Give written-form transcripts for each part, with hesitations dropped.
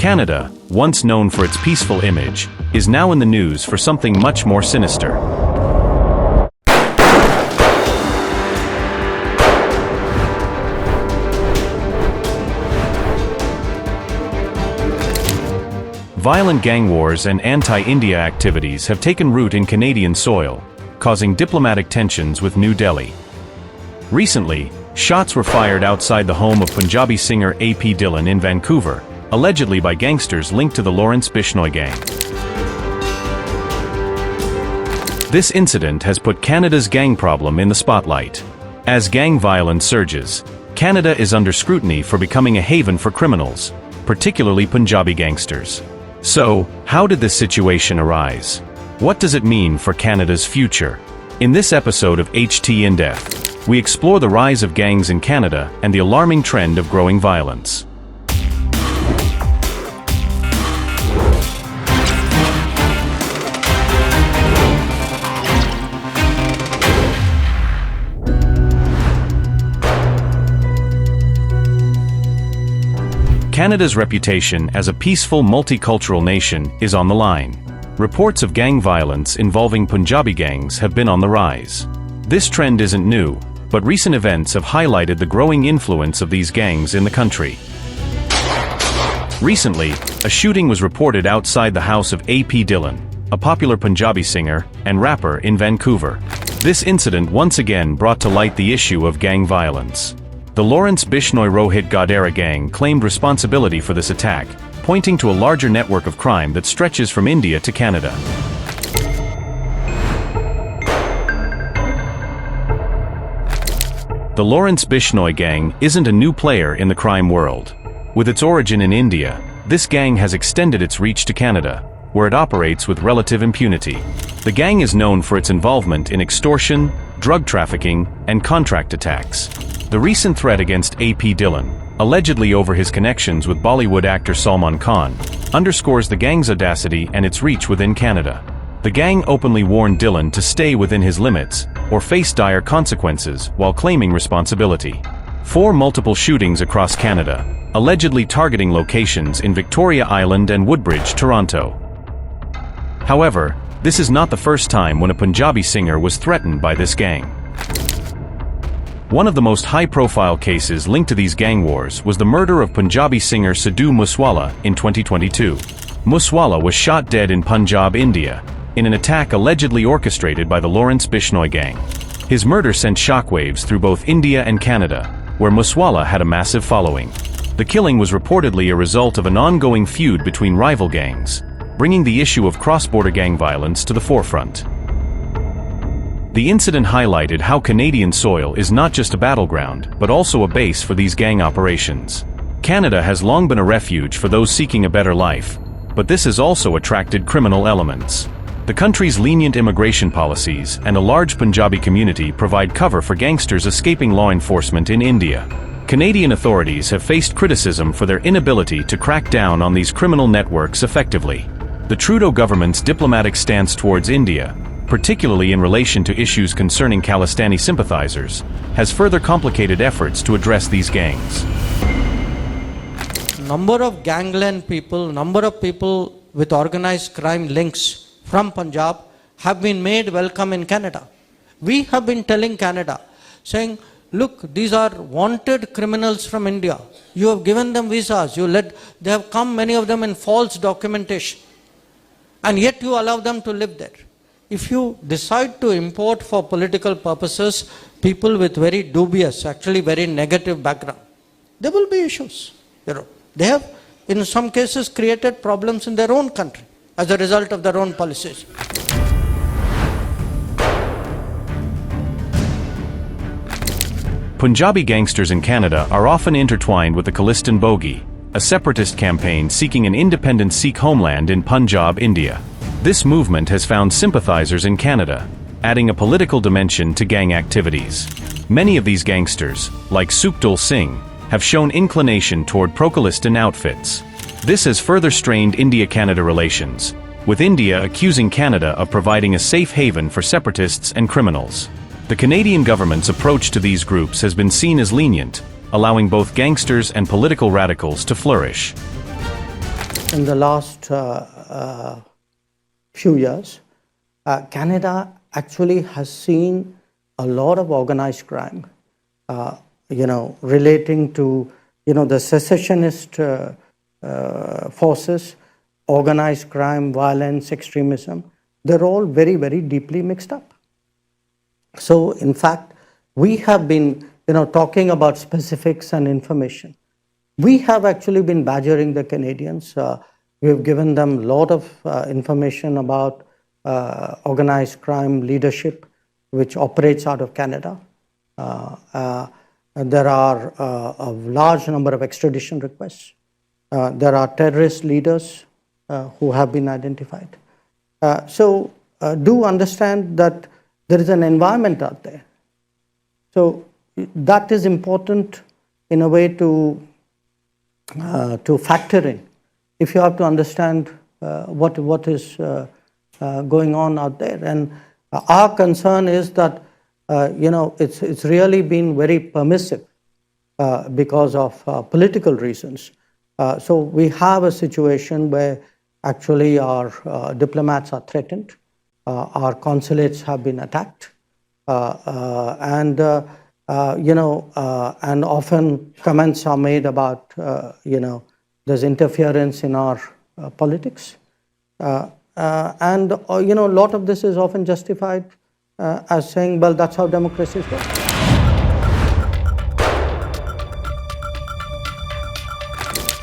Canada, once known for its peaceful image, is now in the news for something much more sinister. Violent gang wars and anti-India activities have taken root in Canadian soil, causing diplomatic tensions with New Delhi. Recently, shots were fired outside the home of Punjabi singer AP Dhillon in Vancouver, allegedly by gangsters linked to the Lawrence Bishnoi gang. This incident has put Canada's gang problem in the spotlight. As gang violence surges, Canada is under scrutiny for becoming a haven for criminals, particularly Punjabi gangsters. So, how did this situation arise? What does it mean for Canada's future? In this episode of HT In Depth, we explore the rise of gangs in Canada and the alarming trend of growing violence. Canada's reputation as a peaceful multicultural nation is on the line. Reports of gang violence involving Punjabi gangs have been on the rise. This trend isn't new, but recent events have highlighted the growing influence of these gangs in the country. Recently, a shooting was reported outside the house of AP Dhillon, a popular Punjabi singer and rapper in Vancouver. This incident once again brought to light the issue of gang violence. The Lawrence Bishnoi Rohit Gadara gang claimed responsibility for this attack, pointing to a larger network of crime that stretches from India to Canada. The Lawrence Bishnoi gang isn't a new player in the crime world. With its origin in India, this gang has extended its reach to Canada, where it operates with relative impunity. The gang is known for its involvement in extortion, drug trafficking, and contract attacks. The recent threat against AP Dhillon, allegedly over his connections with Bollywood actor Salman Khan, underscores the gang's audacity and its reach within Canada. The gang openly warned Dhillon to stay within his limits or face dire consequences while claiming responsibility. For multiple shootings across Canada, allegedly targeting locations in Victoria Island and Woodbridge, Toronto. However, this is not the first time when a Punjabi singer was threatened by this gang. One of the most high-profile cases linked to these gang wars was the murder of Punjabi singer Sidhu Moosewala in 2022. Moosewala was shot dead in Punjab, India, in an attack allegedly orchestrated by the Lawrence Bishnoi gang. His murder sent shockwaves through both India and Canada, where Moosewala had a massive following. The killing was reportedly a result of an ongoing feud between rival gangs, bringing the issue of cross-border gang violence to the forefront. The incident highlighted how Canadian soil is not just a battleground, but also a base for these gang operations. Canada has long been a refuge for those seeking a better life, but this has also attracted criminal elements. The country's lenient immigration policies and a large Punjabi community provide cover for gangsters escaping law enforcement in India. Canadian authorities have faced criticism for their inability to crack down on these criminal networks effectively. The Trudeau government's diplomatic stance towards India, particularly in relation to issues concerning Khalistani sympathizers, has further complicated efforts to address these gangs. Number of gangland people, number of people with organized crime links from Punjab have been made welcome in Canada. We have been telling Canada, saying, look, these are wanted criminals from India. You have given them visas, they have come, many of them in false documentation, and yet you allow them to live there. If you decide to import for political purposes people with very dubious, actually very negative background, there will be issues. They have, in some cases, created problems in their own country as a result of their own policies. Punjabi gangsters in Canada are often intertwined with the Khalistan Bogi, a separatist campaign seeking an independent Sikh homeland in Punjab, India. This movement has found sympathizers in Canada, adding a political dimension to gang activities. Many of these gangsters, like Sukhdev Singh, have shown inclination toward pro-Khalistan outfits. This has further strained India-Canada relations, with India accusing Canada of providing a safe haven for separatists and criminals. The Canadian government's approach to these groups has been seen as lenient, allowing both gangsters and political radicals to flourish. in the last few years, Canada actually has seen a lot of organized crime, relating to, the secessionist forces, organized crime, violence, extremism. They're all very, very deeply mixed up. So, in fact, we have been, talking about specifics and information. We have actually been badgering the Canadians. We have given them a lot of information about organized crime leadership, which operates out of Canada. There are a large number of extradition requests. There are terrorist leaders who have been identified. So do understand that there is an environment out there. So that is important in a way to factor in. If you have to understand what is going on out there. And our concern is that, it's really been very permissive because of political reasons. So we have a situation where actually our diplomats are threatened, our consulates have been attacked, and often comments are made about, there's interference in our politics. And a lot of this is often justified as saying, well, that's how democracies work.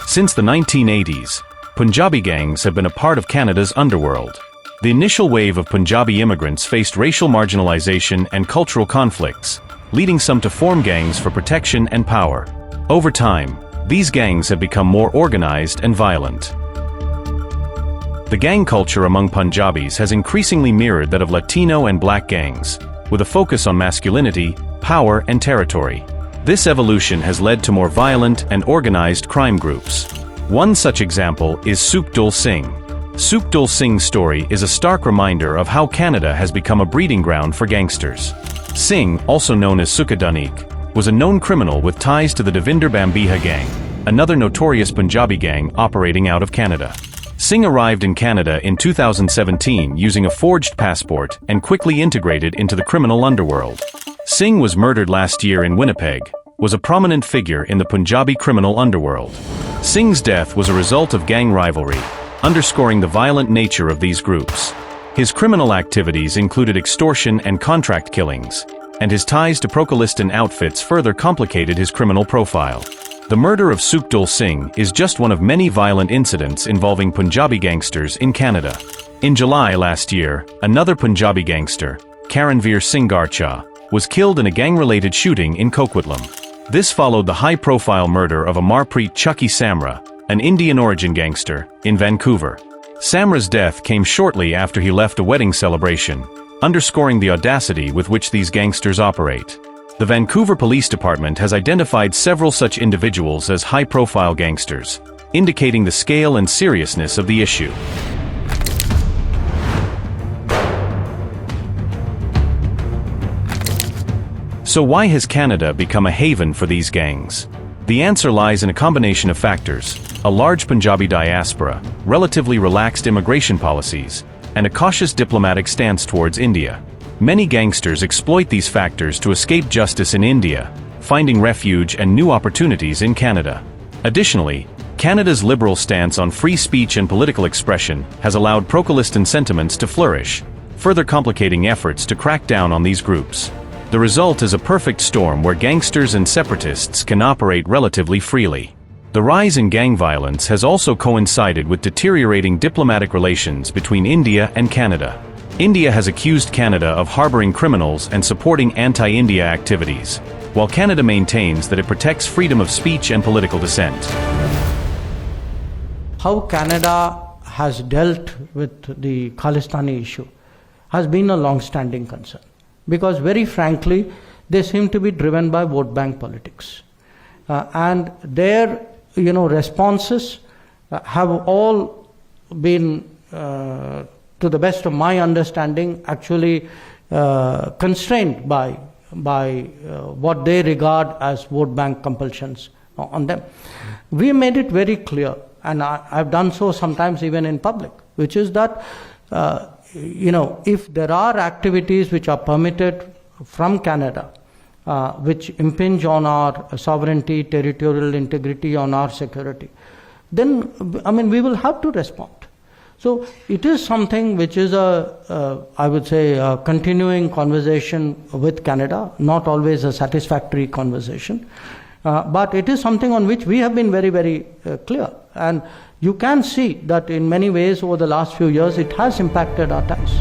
Since the 1980s, Punjabi gangs have been a part of Canada's underworld. The initial wave of Punjabi immigrants faced racial marginalization and cultural conflicts, leading some to form gangs for protection and power. Over time, these gangs have become more organized and violent. The gang culture among Punjabis has increasingly mirrored that of Latino and black gangs, with a focus on masculinity, power, and territory. This evolution has led to more violent and organized crime groups. One such example is Sukhdul Singh. Sukhdul Singh's story is a stark reminder of how Canada has become a breeding ground for gangsters. Singh, also known as Sukadanik, was a known criminal with ties to the Devinder Bambiha gang, another notorious Punjabi gang operating out of Canada. Singh arrived in Canada in 2017 using a forged passport and quickly integrated into the criminal underworld. Singh was murdered last year in Winnipeg, was a prominent figure in the Punjabi criminal underworld. Singh's death was a result of gang rivalry, underscoring the violent nature of these groups. His criminal activities included extortion and contract killings, and his ties to pro-Khalistan outfits further complicated his criminal profile. The murder of Sukhdul Singh is just one of many violent incidents involving Punjabi gangsters in Canada. In July last year, another Punjabi gangster, Karanveer Singh Garcha, was killed in a gang-related shooting in Coquitlam. This followed the high-profile murder of Amarpreet Chucky Samra, an Indian-origin gangster, in Vancouver. Samra's death came shortly after he left a wedding celebration, underscoring the audacity with which these gangsters operate. The Vancouver Police Department has identified several such individuals as high-profile gangsters, indicating the scale and seriousness of the issue. So why has Canada become a haven for these gangs? The answer lies in a combination of factors: a large Punjabi diaspora, relatively relaxed immigration policies, and a cautious diplomatic stance towards India. Many gangsters exploit these factors to escape justice in India, finding refuge and new opportunities in Canada. Additionally, Canada's liberal stance on free speech and political expression has allowed pro-Khalistan sentiments to flourish, further complicating efforts to crack down on these groups. The result is a perfect storm where gangsters and separatists can operate relatively freely. The rise in gang violence has also coincided with deteriorating diplomatic relations between India and Canada. India has accused Canada of harboring criminals and supporting anti-India activities, while Canada maintains that it protects freedom of speech and political dissent. How Canada has dealt with the Khalistani issue has been a long-standing concern, because very frankly, they seem to be driven by vote bank politics. And their responses have all been, to the best of my understanding, actually constrained by what they regard as vote bank compulsions on them. We made it very clear and I've done so sometimes even in public, which is that, if there are activities which are permitted from Canada, which impinge on our sovereignty, territorial integrity, on our security, then, we will have to respond. So it is something which is I would say, a continuing conversation with Canada, not always a satisfactory conversation. But it is something on which we have been very, very clear. And you can see that in many ways over the last few years, it has impacted our ties.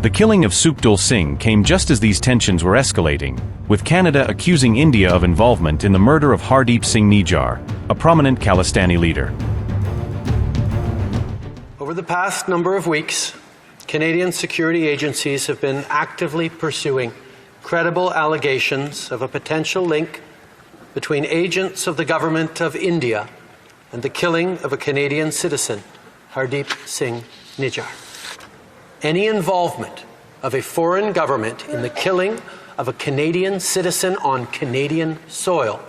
The killing of Sukhdev Singh came just as these tensions were escalating, with Canada accusing India of involvement in the murder of Hardeep Singh Nijjar, a prominent Khalistani leader. Over the past number of weeks, Canadian security agencies have been actively pursuing credible allegations of a potential link between agents of the government of India and the killing of a Canadian citizen, Hardeep Singh Nijjar. Any involvement of a foreign government in the killing of a Canadian citizen on Canadian soil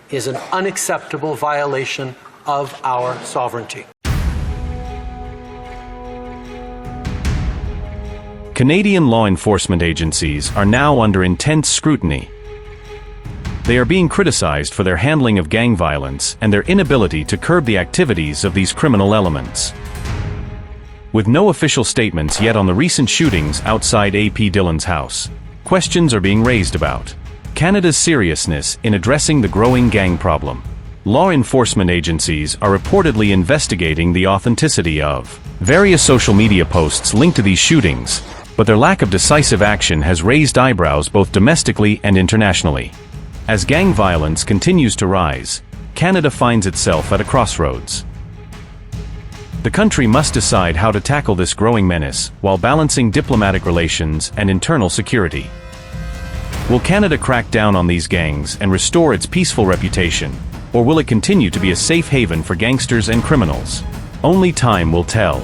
is an unacceptable violation of our sovereignty. Canadian law enforcement agencies are now under intense scrutiny. They are being criticized for their handling of gang violence and their inability to curb the activities of these criminal elements. With no official statements yet on the recent shootings outside AP Dhillon's house, questions are being raised about Canada's seriousness in addressing the growing gang problem. Law enforcement agencies are reportedly investigating the authenticity of various social media posts linked to these shootings, but their lack of decisive action has raised eyebrows both domestically and internationally. As gang violence continues to rise, Canada finds itself at a crossroads. The country must decide how to tackle this growing menace while balancing diplomatic relations and internal security. Will Canada crack down on these gangs and restore its peaceful reputation, or will it continue to be a safe haven for gangsters and criminals? Only time will tell.